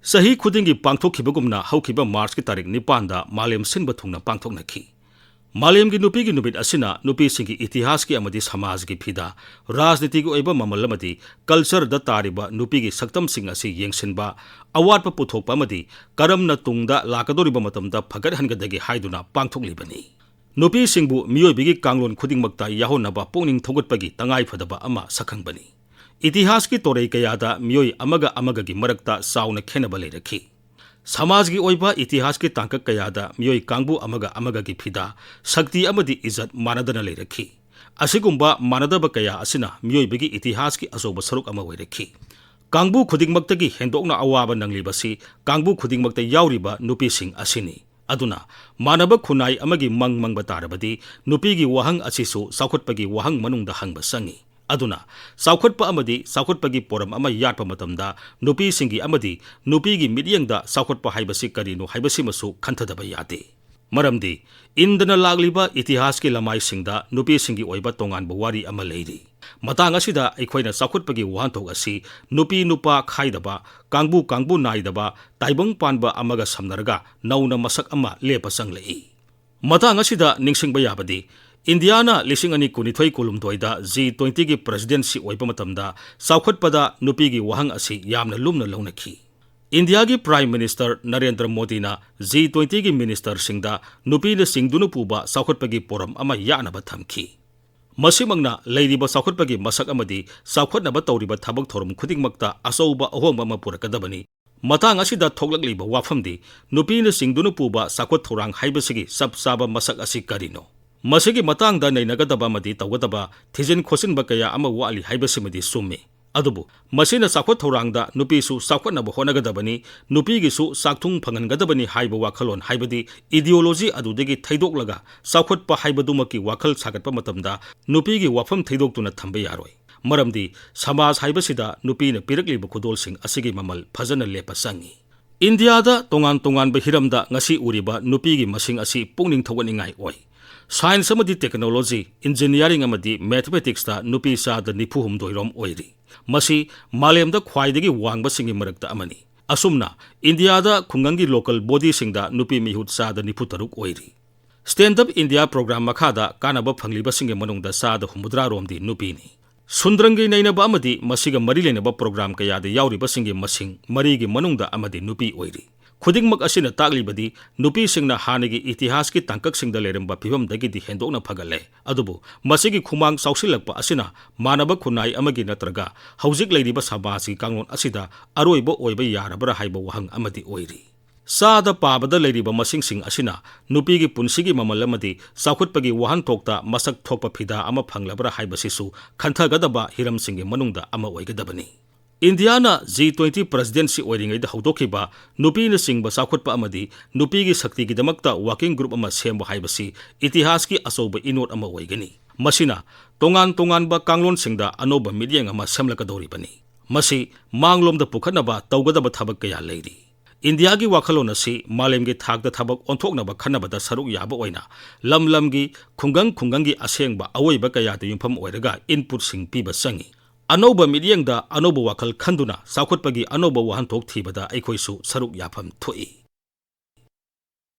Sahi khudingi pangthokkhibagumna haukiba March ki tarik 9 da malem sinba thungna pangthoknakhi. Malem gi nupi gi nubit asina nupi singi itihas ki amadi samaj gi phida rajniti gi oiba mamal amadi culture da tariba nupi gi saktam sing asi yengsinba awatpa puthokpa amadi karamna tungda lakadoriba matamda phagat hangadagi haiduna pangthoklibani. Nupi singbu miyoibi gi kanglon khudingmakta yahonaba pongning thogutpagi tangai phadaba ama sakhangbani. इतिहास की तोरई कयादा मियोई अमगा अमगा की मरकता साउना खेनबा लेरखी समाज की ओइबा इतिहास की तांकक कयादा मियोई कांगबु अमगा अमगा की फिदा शक्ति अमदी इज्जत मानदना लेरखी असिगुंबा मानदबा कया असिना मियोइबगी इतिहास की अचौबा सरुक अमा ओइरखी कांगबु खुदिंगमक्तगी हेंदोकना अवाबा नंगलिबसी कांगबु खुदिंगमक्ता याउरिबा नुपीसिंग असिनी अदुना मानब खुनाई अमगी मंग मंगबा तारबदी नुपीगी वहंग असिसु साउखटपगी वहंग मनुंगदा हंगबा संगी अदुना साउखटपा अमदी साउखटपगी पोरम अमा याटपा मतमदा नुपी सिंगी अमदी नुपीगी मिडियंगदा साउखटपा हाइबसी करिनो हाइबसी मसु खंथदबा यादे मरमदी इंदना लागलिबा इतिहास की लमाई सिंगदा नुपी सिंगी ओइबा तोंगानबा वारी अमा लेरी मतांग असिदा अखोइना साउखटपगी वहांथोक असि नुपी नुपा खाइदबा कांगबु नाइदबा ताइबंग पानबा अमगा समनरगा नौना मसक अमा लेपा संगलई मतांग असिदा निंगसिंगबा याबदी इंडियाना लिसिंग अनि कुनिथोई कुलुमदोइदा G20 की प्रेसिडेंसी ओइबा मतमदा साउखटपदा नुपीगी वहंग असि यामना लुमना लौनखी इंडिया की प्राइम मिनिस्टर नरेंद्र मोदी ना G20 की मिनिस्टर सिंगदा नुपीना सिंगदुनु पुबा साउखटपगी पोरम अमा यानबा थमखी मसिमंगना लैरिबा साउखटपगी मसक अमदी साउखटनबा तौरिबा थबक थोरम खुदिंगमक्ता असौबा अहोंबा अमा पुरकदबनी मतांग असिदा थोगलकलिबा वाफमदी नुपीना सिंगदुनु पुबा साउखट थौरांग हाइबसिगी सब साबा मसक असि करिनो मसिगी मतंगदा नैनगदबा मदी तवगदबा थिजिन खोसिनबा कया अमा वाली हाइबसिमदी सुम्मे अदुबु मसिना साउखट थौरांगदा नुपीसु साउखटनबा होनगदबनी नुपीगिसु साक्थुंग फंगनगदबनी हाइबा वाखलोन हाइबदी इडियोलॉजी अदुदगी थैदोकलगा साउखटपा हाइबदुमकी वाखल सागटपा मतमदा नुपीगी वाफम थैदोकतुना थंबे यारोय मरमदी समाज हाइबसिदा नुपीना पिरकलिबा खुदोलसिंग असिगी ममल फजना लेपा संगी इंडियादा तोंगान तोंगानबा हिरमदा ngasi uriba nupigi masing asi pungning thoganingai oi science अमदी टेक्नोलॉजी इंजीनियरिंग अमदी मैथमेटिक्स ता नुपी सादा निफु हुमदोइरोम ओइरी मसी मालेमदा ख्वाइदगी वांगबा सिंगी मरकता अमनी असुमना इंडियादा खुंगंगी लोकल बॉडी सिंगदा नुपी मिहुत सादा निफु तरुक ओइरी स्टैंड अप इंडिया प्रोग्राम मखादा कानाबा फंगलिबा सिंगी मनुंगदा सादा हुमुद्रा रोमदी नुपीनी सुंद्रंगी नैनबा अमदी मसिगा मरी लेनबा प्रोग्राम कयादा याउरिबा सिंगी मसिंग मरीगी मनुंगदा अमदी नुपी ओइरी खुदिंगमक असिना तागलिबदी नुपी सिंगना हानेगी इतिहास की तांकक सिंगदा लेरंबा फिबमदगी हेंदोकना फगले अदुबु मसिगी खुमांग साउसिलकपा असिना मानब खुनाई अमगी नत्रगा हौजिक लैरिबा समाजगी कांगलोन असिदा अरोइबा ओइबा यारबरा हाइबा वहंग अमदी ओइरी सादा पाबदा लैरिबा मसिंग सिंग असिना नुपीगी पुनसिगी ममल अमदी साउखटपगी वहांथोकता मसक थोकपा फिदा अमा फंगलबरा हाइबसिसु खंथगदबा हिरम सिंगी मनुंगदा अमा ओइगदबनी इंडियाना G20 प्रेसिडेंसी ओइरिंगैदा हौदोखिबा नुपीना सिंगबा साउखटपा अमदी नुपीगी शक्तिगिदमक्ता वर्किंग ग्रुप अमा सेमबा हाइबसी इतिहास की अचौबा इनोट अमा ओइगनी मसिना तोंगान तोंगानबा कांगलोन सिंगदा अनोबा मिडियंग अमा सेमलकदौरिबनी मसि मांगलोमदा पुखनबा तौगदबा थबक कया लैरी इंडिया की वाखलोन असि मालेमगी थाकदा थबक ओंथोकनबा खनबदा सरुक याबा ओइना लमलमगी खुंगंगी असेंगबा अवोइबा कयादा युमफम ओइरगा इनपुट सिंग पीबा संगी अनौबा मिडियंगदा अनौबा वाखल खंदुना साउखटपगी अनौबा वहांथोक थीबदा अखोइसु सरुक याफम थोई।